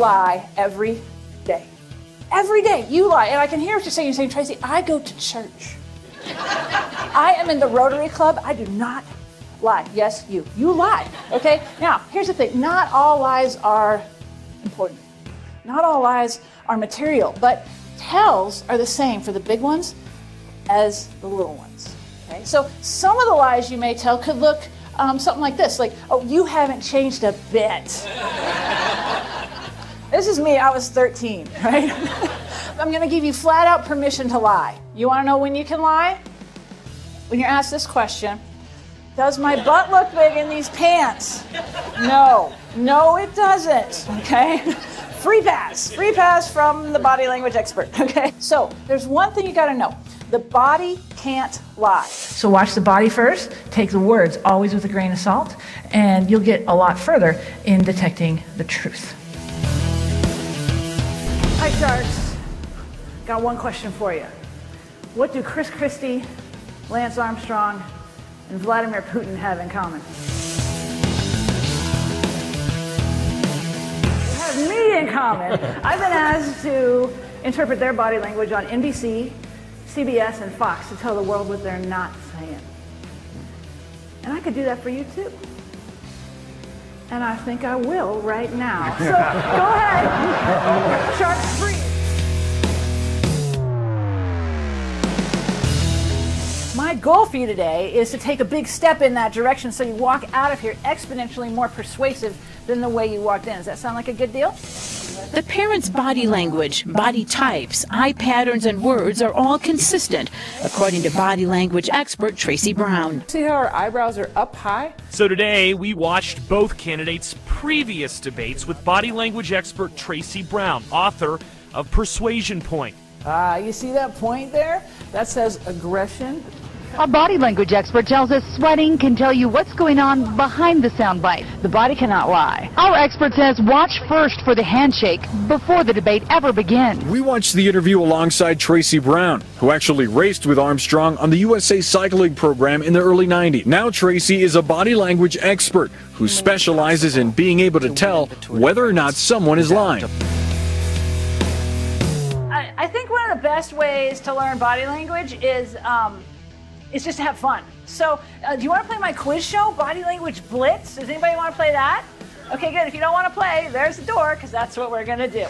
lie every day. Every day you lie. And I can hear what you're saying. You're saying, Tracy, I go to church. I am in the Rotary Club. I do not lie. Yes, you. You lie. Okay? Now, here's the thing. Not all lies are important. Not all lies are material. But tells are the same for the big ones as the little ones. Okay? So some of the lies you may tell could look something like this. Like, oh, you haven't changed a bit. This is me. I was 13, right? I'm going to give you flat out permission to lie. You want to know when you can lie? When you're asked this question, does my butt look big in these pants? No. No, it doesn't. Okay? Free pass from the body language expert. Okay? So there's one thing you got to know. The body can't lie. So watch the body first. Take the words always with a grain of salt, and you'll get a lot further in detecting the truth. Hi, Sharks. Got one question for you. What do Chris Christie, Lance Armstrong, and Vladimir Putin have in common? They have me in common. I've been asked to interpret their body language on NBC, CBS, and Fox to tell the world what they're not saying. And I could do that for you too. And I think I will right now. So go ahead. Sharks free. My goal for you today is to take a big step in that direction so you walk out of here exponentially more persuasive than the way you walked in. Does that sound like a good deal? The parent's body language, body types, eye patterns, and words are all consistent, according to body language expert Traci Brown. See how our eyebrows are up high? So today, we watched both candidates' previous debates with body language expert Traci Brown, author of Persuasion Point. You see that point there? That says aggression. A body language expert tells us sweating can tell you what's going on behind the soundbite. The body cannot lie. Our expert says watch first for the handshake before the debate ever begins. We watched the interview alongside Traci Brown, who actually raced with Armstrong on the USA Cycling program in the early 90s. Now Traci is a body language expert who specializes in being able to tell whether or not someone is lying. I think one of the best ways to learn body language is just to have fun. So do you want to play my quiz show, Body Language Blitz? Does anybody want to play that? Okay, good. If you don't want to play, there's the door, because that's what we're going to do.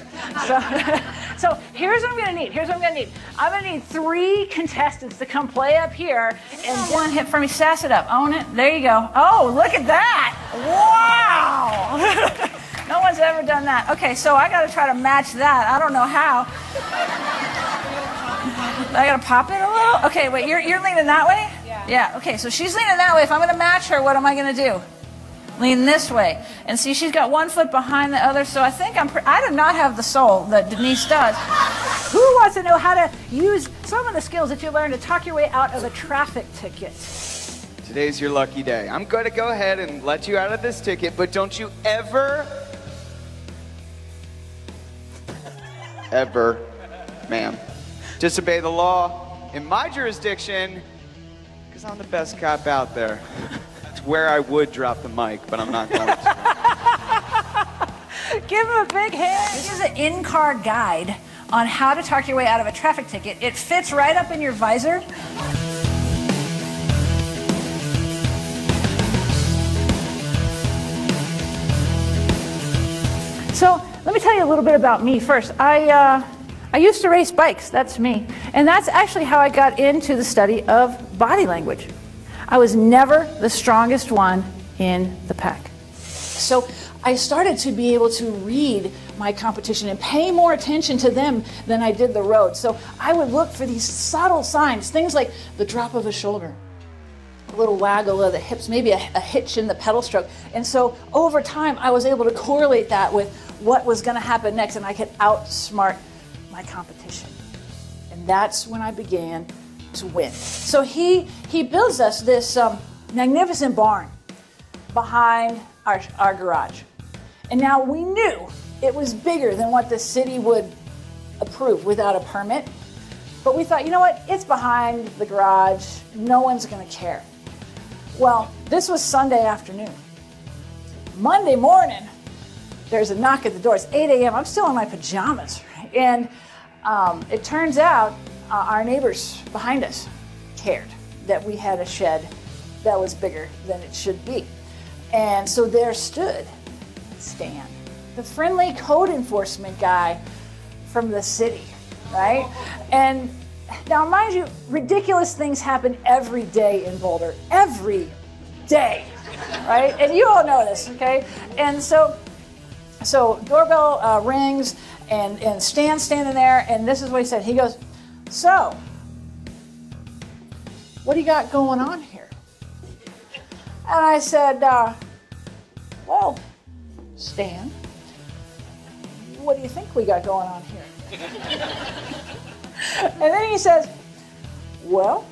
So here's what I'm going to need. I'm going to need 3 contestants to come play up here, and one hit for me. Sass it up. Own it. There you go. Oh, look at that. Wow. No one's ever done that. Okay, so I got to try to match that. I don't know how. I got to pop it a little? Okay, wait, you're leaning that way? Yeah, okay, so she's leaning that way. If I'm going to match her, what am I going to do? Lean this way. And see, she's got one foot behind the other, so I think I do not have the soul that Denise does. Who wants to know how to use some of the skills that you learned to talk your way out of a traffic ticket? Today's your lucky day. I'm going to go ahead and let you out of this ticket, but don't you ever, ma'am, disobey the law in my jurisdiction, because I'm the best cop out there. It's where I would drop the mic, but I'm not going to. Give him a big hand. This is an in-car guide on how to talk your way out of a traffic ticket. It fits right up in your visor. So let me tell you a little bit about me first. I used to race bikes, that's me. And that's actually how I got into the study of body language. I was never the strongest one in the pack. So I started to be able to read my competition and pay more attention to them than I did the road. So I would look for these subtle signs, things like the drop of a shoulder, a little waggle of the hips, maybe a hitch in the pedal stroke. And so over time, I was able to correlate that with what was going to happen next, and I could outsmart my competition. And that's when I began to win. So he builds us this magnificent barn behind our garage. And now we knew it was bigger than what the city would approve without a permit. But we thought, you know what? It's behind the garage. No one's going to care. Well, this was Sunday afternoon. Monday morning, there's a knock at the door. It's 8 a.m. I'm still in my pajamas, right? And it turns out our neighbors behind us cared that we had a shed that was bigger than it should be. And so there stood Stan, the friendly code enforcement guy from the city, right? And now, mind you, ridiculous things happen every day in Boulder, every day, right? And you all know this, okay? And so doorbell rings, and Stan's standing there, and this is what he said. He goes, "So, what do you got going on here?" And I said, "Well, Stan, what do you think we got going on here?" And then he says, "Well,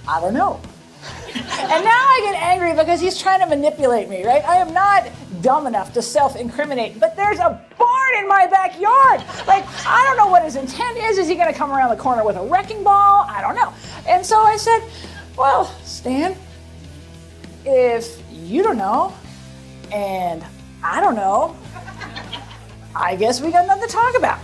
I don't know." And now I get angry because he's trying to manipulate me, right? I am not dumb enough to self-incriminate, but there's a barn in my backyard. Like, I don't know what his intent is. Is he going to come around the corner with a wrecking ball? I don't know. And so I said, "Well, Stan, if you don't know and I don't know, I guess we got nothing to talk about."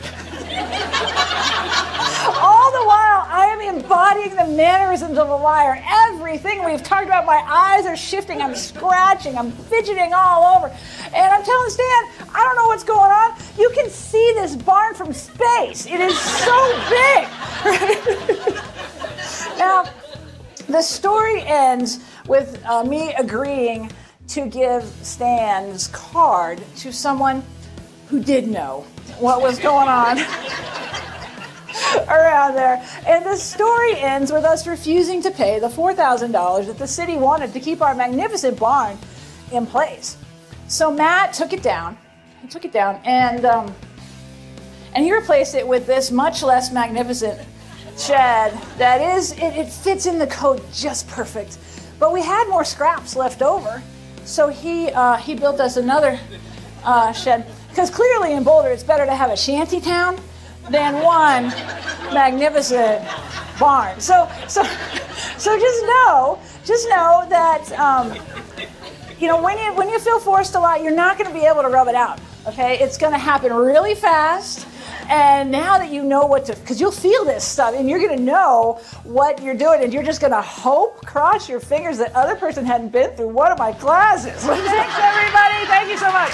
All the while, I am embodying the mannerisms of a liar. Everything we've talked about, my eyes are shifting, I'm scratching, I'm fidgeting all over. And I'm telling Stan, I don't know what's going on. You can see this barn from space. It is so big. Now, the story ends with me agreeing to give Stan's card to someone who did know what was going on around there. And the story ends with us refusing to pay the $4,000 that the city wanted to keep our magnificent barn in place. So Matt took it down. He took it down, and he replaced it with this much less magnificent shed that is, it fits in the code just perfect. But we had more scraps left over, so he built us another shed. Because clearly in Boulder, it's better to have a shanty town than one magnificent barn. So just know that you know, when you feel forced a lot, you're not going to be able to rub it out. Okay, it's going to happen really fast. And now that you know what to, because you'll feel this stuff, and you're going to know what you're doing, and you're just going to hope, cross your fingers, that other person hadn't been through one of my classes. Thanks, everybody. Thank you so much.